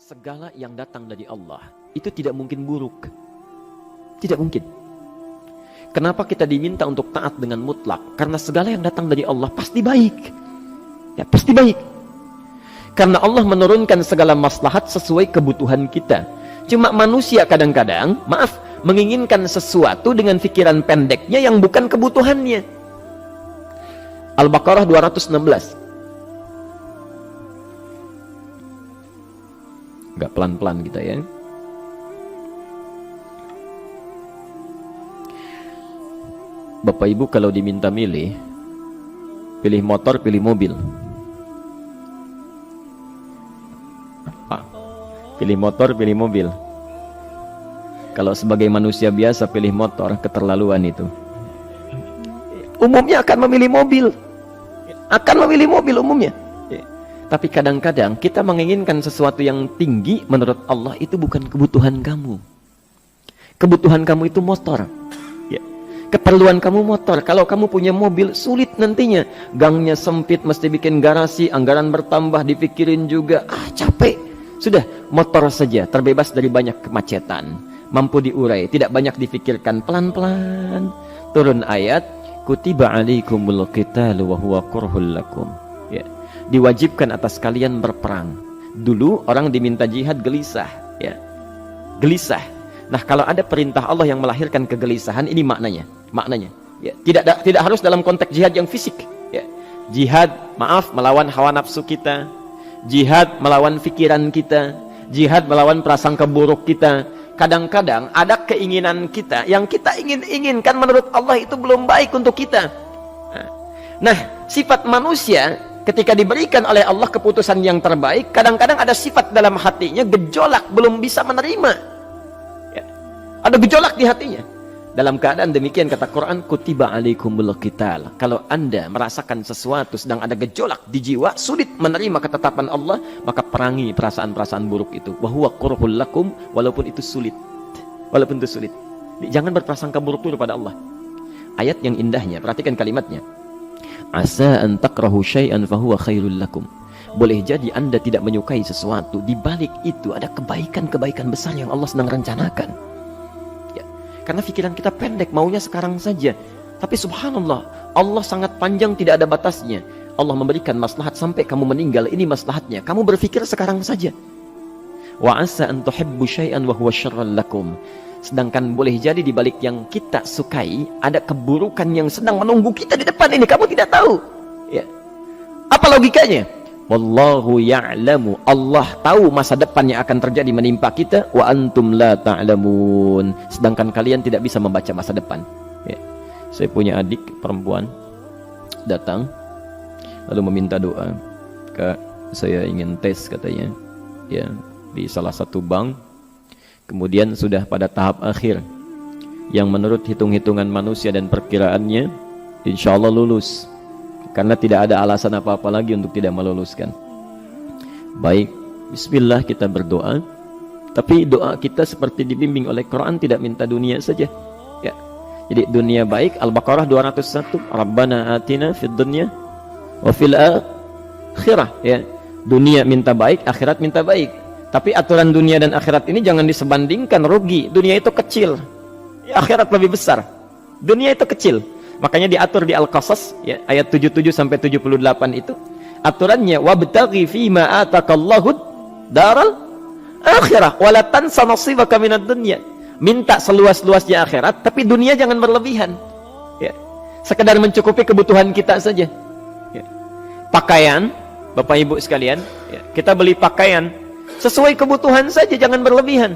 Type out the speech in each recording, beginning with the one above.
segala yang datang dari Allah itu tidak mungkin buruk. Tidak mungkin. Kenapa kita diminta untuk taat dengan mutlak? Karena segala yang datang dari Allah pasti baik. Ya, pasti baik. Karena Allah menurunkan segala maslahat sesuai kebutuhan kita. Cuma manusia kadang-kadang, menginginkan sesuatu dengan pikiran pendeknya yang bukan kebutuhannya. Al-Baqarah 216. Agak pelan-pelan kita ya. Bapak Ibu kalau diminta milih, pilih motor, pilih mobil. Pilih motor, pilih mobil. Kalau sebagai manusia biasa pilih motor, keterlaluan itu. Umumnya akan memilih mobil. Akan memilih mobil umumnya. Tapi kadang-kadang kita menginginkan sesuatu yang tinggi, menurut Allah itu bukan kebutuhan kamu. Kebutuhan kamu itu motor. Ya. Keperluan kamu motor. Kalau kamu punya mobil, sulit nantinya. Gangnya sempit, mesti bikin garasi, anggaran bertambah, dipikirin juga. Capek. Sudah, motor saja, terbebas dari banyak kemacetan. Mampu diurai, tidak banyak difikirkan. Pelan-pelan. Turun ayat, kutiba alaikumul qitalu wa huwa kurhul lakum. Ya. Diwajibkan atas kalian berperang. Dulu orang diminta jihad gelisah, ya. Gelisah. Nah, kalau ada perintah Allah yang melahirkan kegelisahan, ini maknanya. Ya. Tidak harus dalam konteks jihad yang fisik, ya. Jihad, melawan hawa nafsu kita. Jihad melawan pikiran kita. Jihad melawan prasangka buruk kita. Kadang-kadang ada keinginan kita yang kita inginkan menurut Allah itu belum baik untuk kita. Nah, sifat manusia ketika diberikan oleh Allah keputusan yang terbaik, kadang-kadang ada sifat dalam hatinya gejolak, belum bisa menerima. Ya. Ada gejolak di hatinya. Dalam keadaan demikian kata Quran, kutiba alaikumul qital. Kalau Anda merasakan sesuatu sedang ada gejolak di jiwa, sulit menerima ketetapan Allah, maka perangi perasaan-perasaan buruk itu. Wa huwa kurhul lakum, walaupun itu sulit. Walaupun itu sulit. Jangan berprasangka buruk dulu pada Allah. Ayat yang indahnya, perhatikan kalimatnya. Asa an takrahu syai'an fahuwa khairul lakum. Boleh jadi Anda tidak menyukai sesuatu, di balik itu ada kebaikan-kebaikan besar yang Allah sedang rencanakan. Ya. Karena pikiran kita pendek, maunya sekarang saja. Tapi subhanallah, Allah sangat panjang, tidak ada batasnya. Allah memberikan maslahat sampai kamu meninggal, ini maslahatnya. Kamu berpikir sekarang saja. Wa asa an tuhibbu syai'an wa huwa syarrul lakum. Sedangkan boleh jadi di balik yang kita sukai ada keburukan yang sedang menunggu kita di depan ini, kamu tidak tahu. Ya. Apa logikanya? Wallahu ya'lamu. Allah tahu masa depan yang akan terjadi menimpa kita, wa antum la ta'lamun. Sedangkan kalian tidak bisa membaca masa depan. Ya. Saya punya adik perempuan datang lalu meminta doa. Kak, saya ingin tes katanya. Ya, di salah satu bank. Kemudian sudah pada tahap akhir yang menurut hitung-hitungan manusia dan perkiraannya insya Allah lulus, karena tidak ada alasan apa-apa lagi untuk tidak meluluskan. Baik, bismillah kita berdoa, tapi doa kita seperti dibimbing oleh Quran, tidak minta dunia saja ya. Jadi dunia baik, Al-Baqarah 201, Rabbana atina fid dunya wa fil akhirah ya. Dunia minta baik, akhirat minta baik. Tapi aturan dunia dan akhirat ini jangan disebandingkan, rugi. Dunia itu kecil, akhirat lebih besar. Dunia itu kecil. Makanya diatur di Al-Qasas ya, ayat 77 sampai 78 itu aturannya, wabtaghi fima atakallahu daral akhirah wa la tansa nasibaka minad dunya. Minta seluas-luasnya akhirat, tapi dunia jangan berlebihan. Ya. Sekedar mencukupi kebutuhan kita saja. Ya. Pakaian, Bapak Ibu sekalian, ya, kita beli pakaian sesuai kebutuhan saja, jangan berlebihan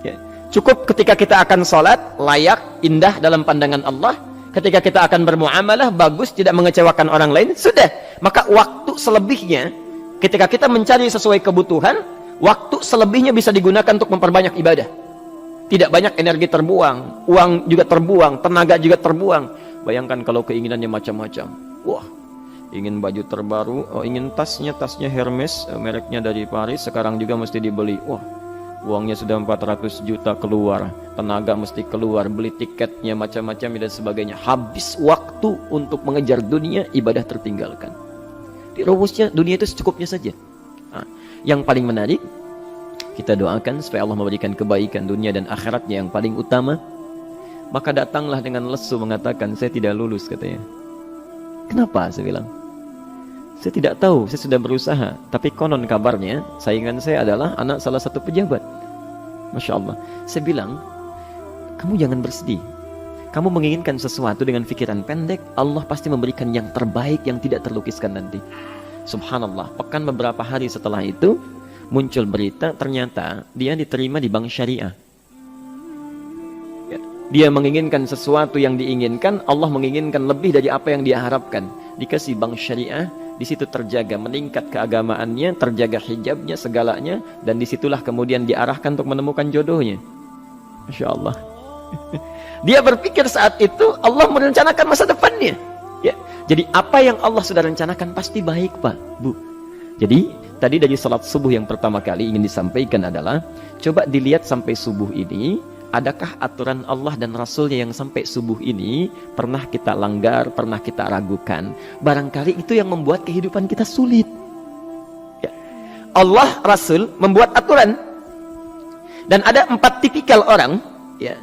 ya. Cukup ketika kita akan sholat, layak, indah dalam pandangan Allah. Ketika kita akan bermuamalah, bagus, tidak mengecewakan orang lain, sudah. Maka waktu selebihnya, ketika kita mencari sesuai kebutuhan, waktu selebihnya bisa digunakan untuk memperbanyak ibadah. Tidak banyak energi terbuang, uang juga terbuang, tenaga juga terbuang. Bayangkan kalau keinginannya macam-macam. Wah, ingin baju terbaru, ingin tasnya Hermes, mereknya dari Paris, sekarang juga mesti dibeli. Wah, uangnya sudah 400 juta keluar, tenaga mesti keluar, beli tiketnya macam-macam dan sebagainya. Habis waktu untuk mengejar dunia, ibadah tertinggalkan. Di rumusnya dunia itu secukupnya saja. Nah, yang paling menarik, kita doakan supaya Allah memberikan kebaikan dunia dan akhiratnya yang paling utama. Maka datanglah dengan lesu mengatakan, saya tidak lulus katanya. Kenapa? Saya bilang, saya tidak tahu, saya sudah berusaha. Tapi konon kabarnya, saingan saya adalah anak salah satu pejabat. Masya Allah. Saya bilang, kamu jangan bersedih. Kamu menginginkan sesuatu dengan pikiran pendek, Allah pasti memberikan yang terbaik yang tidak terlukiskan nanti. Subhanallah. Pekan beberapa hari setelah itu, muncul berita, ternyata dia diterima di bank syariah. Dia menginginkan sesuatu yang diinginkan, Allah menginginkan lebih dari apa yang dia harapkan. Dikasih bank syariah, di situ terjaga, meningkat keagamaannya, terjaga hijabnya, segalanya, dan disitulah kemudian diarahkan untuk menemukan jodohnya. Masya Allah. Dia berpikir saat itu Allah merencanakan masa depannya. Ya, jadi apa yang Allah sudah rencanakan pasti baik, Pak, Bu. Jadi tadi dari salat subuh yang pertama kali ingin disampaikan adalah, coba dilihat sampai subuh ini, adakah aturan Allah dan Rasulnya yang sampai subuh ini pernah kita langgar, pernah kita ragukan? Barangkali itu yang membuat kehidupan kita sulit. Ya. Allah, Rasul membuat aturan. Dan ada 4 tipikal orang, ya,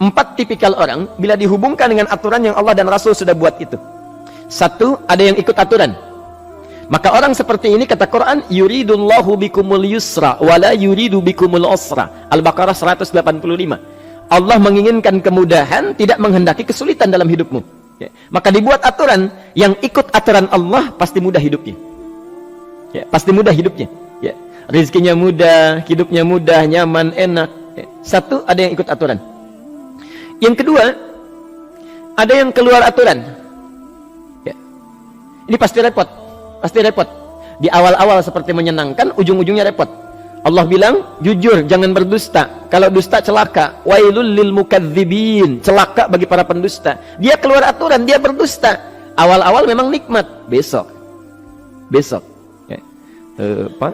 4 tipikal orang bila dihubungkan dengan aturan yang Allah dan Rasul sudah buat itu. 1, ada yang ikut aturan. Maka orang seperti ini kata Quran, yuridullahu bikumul yusra wala yuridu bikumul usra. Al-Baqarah 185. Allah menginginkan kemudahan, tidak menghendaki kesulitan dalam hidupmu. Ya. Maka dibuat aturan, yang ikut aturan Allah pasti mudah hidupnya. Ya, pasti mudah hidupnya. Ya. Rizkinya mudah, hidupnya mudah, nyaman, enak. Ya. 1, ada yang ikut aturan. Yang kedua, ada yang keluar aturan. Ya. Ini pasti repot. Pasti repot. Di awal-awal seperti menyenangkan, ujung-ujungnya repot. Allah bilang, jujur, jangan berdusta. Kalau dusta celaka. Wailul lil mukadzibin. Celaka bagi para pendusta. Dia keluar aturan, dia berdusta. Awal-awal memang nikmat. Besok. Ya. Pak,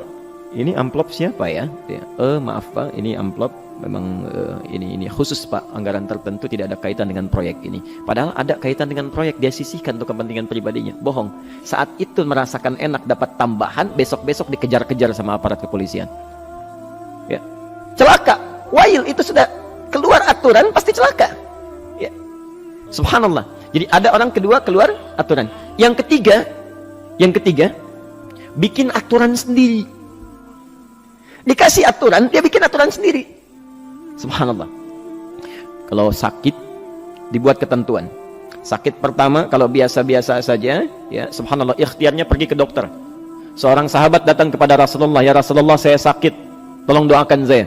ini amplop siapa ya? Ya. Maaf Pak, ini amplop memang ini khusus Pak, anggaran tertentu, tidak ada kaitan dengan proyek ini. Padahal ada kaitan dengan proyek, dia sisihkan untuk kepentingan pribadinya. Bohong. Saat itu merasakan enak dapat tambahan, besok-besok dikejar-kejar sama aparat kepolisian. Ya. Celaka. Wail, itu sudah keluar aturan pasti celaka. Ya. Subhanallah. Jadi ada orang kedua keluar aturan. Yang ketiga bikin aturan sendiri. Dikasih aturan, dia bikin aturan sendiri. Subhanallah. Kalau sakit, dibuat ketentuan. Sakit pertama, kalau biasa-biasa saja, ya, subhanallah, ikhtiarnya pergi ke dokter. Seorang sahabat datang kepada Rasulullah, ya Rasulullah, saya sakit, tolong doakan saya.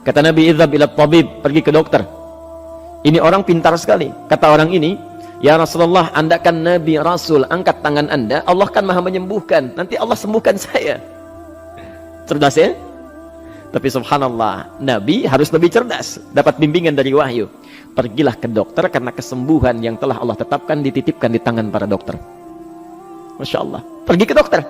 Kata Nabi, idhab ila tabib, pergi ke dokter. Ini orang pintar sekali. Kata orang ini, ya Rasulullah, Anda kan Nabi Rasul, angkat tangan Anda, Allah kan maha menyembuhkan, nanti Allah sembuhkan saya. Cerdas ya? Tapi subhanallah, Nabi harus lebih cerdas, dapat bimbingan dari wahyu. Pergilah ke dokter karena kesembuhan yang telah Allah tetapkan dititipkan di tangan para dokter. Masya Allah, pergi ke dokter.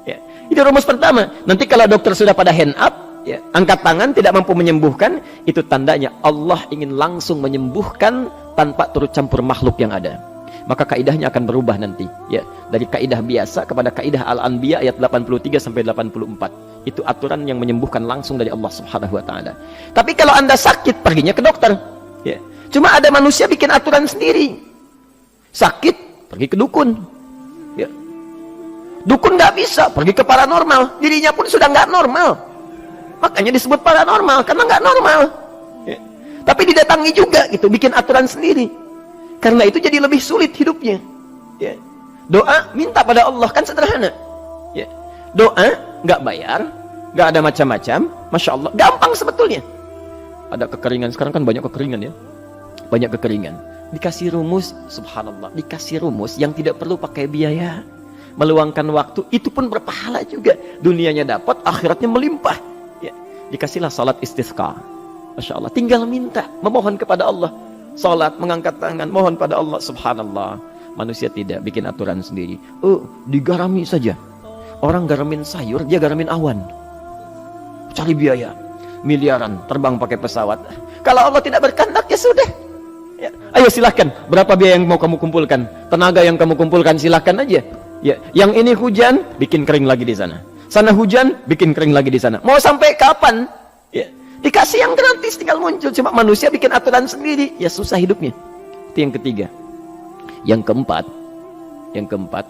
Ya. Itu rumus pertama. Nanti kalau dokter sudah pada hand up, ya, angkat tangan tidak mampu menyembuhkan, itu tandanya Allah ingin langsung menyembuhkan tanpa turut campur makhluk yang ada. Maka kaidahnya akan berubah nanti, ya, dari kaidah biasa kepada kaidah Al-Anbiya ayat 83 sampai 84. Itu aturan yang menyembuhkan langsung dari Allah Subhanahu wa taala. Tapi kalau Anda sakit, perginya ke dokter. Ya. Cuma ada manusia bikin aturan sendiri. Sakit, pergi ke dukun. Ya. Dukun nggak bisa, pergi ke paranormal. Dirinya pun sudah nggak normal. Makanya disebut paranormal karena nggak normal. Ya. Tapi didatangi juga gitu, bikin aturan sendiri. Karena itu jadi lebih sulit hidupnya. Ya. Doa minta pada Allah kan sederhana. Ya. Doa nggak bayar, nggak ada macam-macam, masya Allah, gampang sebetulnya. Ada kekeringan sekarang kan, banyak kekeringan ya, banyak kekeringan. Dikasih rumus, subhanallah, dikasih rumus yang tidak perlu pakai biaya, meluangkan waktu, itu pun berpahala juga. Dunianya dapat, akhiratnya melimpah. Ya. Dikasihlah salat istisqa, masya Allah, tinggal minta, memohon kepada Allah. Salat, mengangkat tangan, mohon pada Allah, subhanallah. Manusia tidak bikin aturan sendiri. Digarami saja. Orang garamin sayur, dia garamin awan. Cari biaya miliaran, terbang pakai pesawat. Kalau Allah tidak berkehendak, ya sudah. Ya. Ayo silahkan, berapa biaya yang mau kamu kumpulkan, tenaga yang kamu kumpulkan, silahkan aja. Ya. Yang ini hujan, bikin kering lagi di sana. Sana hujan, bikin kering lagi di sana. Mau sampai kapan? Dikasih yang gratis tinggal muncul. Cuma manusia bikin aturan sendiri, ya susah hidupnya. Itu yang ketiga. Yang keempat,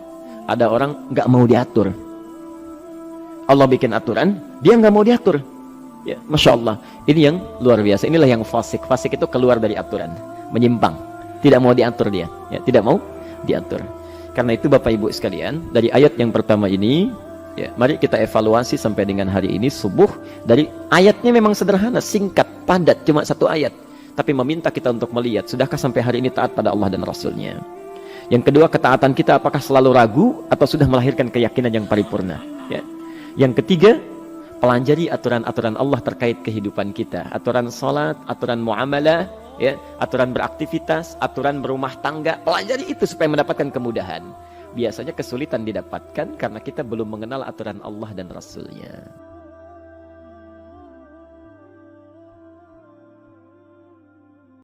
ada orang nggak mau diatur. Allah bikin aturan, dia nggak mau diatur. Ya, Masya Allah. Ini yang luar biasa. Inilah yang fasik. Fasik itu keluar dari aturan, menyimpang, tidak mau diatur dia. Ya, tidak mau diatur. Karena itu Bapak Ibu sekalian, dari ayat yang pertama ini, ya, mari kita evaluasi sampai dengan hari ini subuh. Dari ayatnya memang sederhana, singkat, padat, cuma satu ayat. Tapi meminta kita untuk melihat, sudahkah sampai hari ini taat pada Allah dan Rasulnya? Yang kedua, ketaatan kita apakah selalu ragu atau sudah melahirkan keyakinan yang paripurna? Ya. Yang ketiga, pelajari aturan-aturan Allah terkait kehidupan kita. Aturan sholat, aturan muamalah, ya, aturan beraktivitas, aturan berumah tangga. Pelajari itu supaya mendapatkan kemudahan. Biasanya kesulitan didapatkan karena kita belum mengenal aturan Allah dan Rasulnya.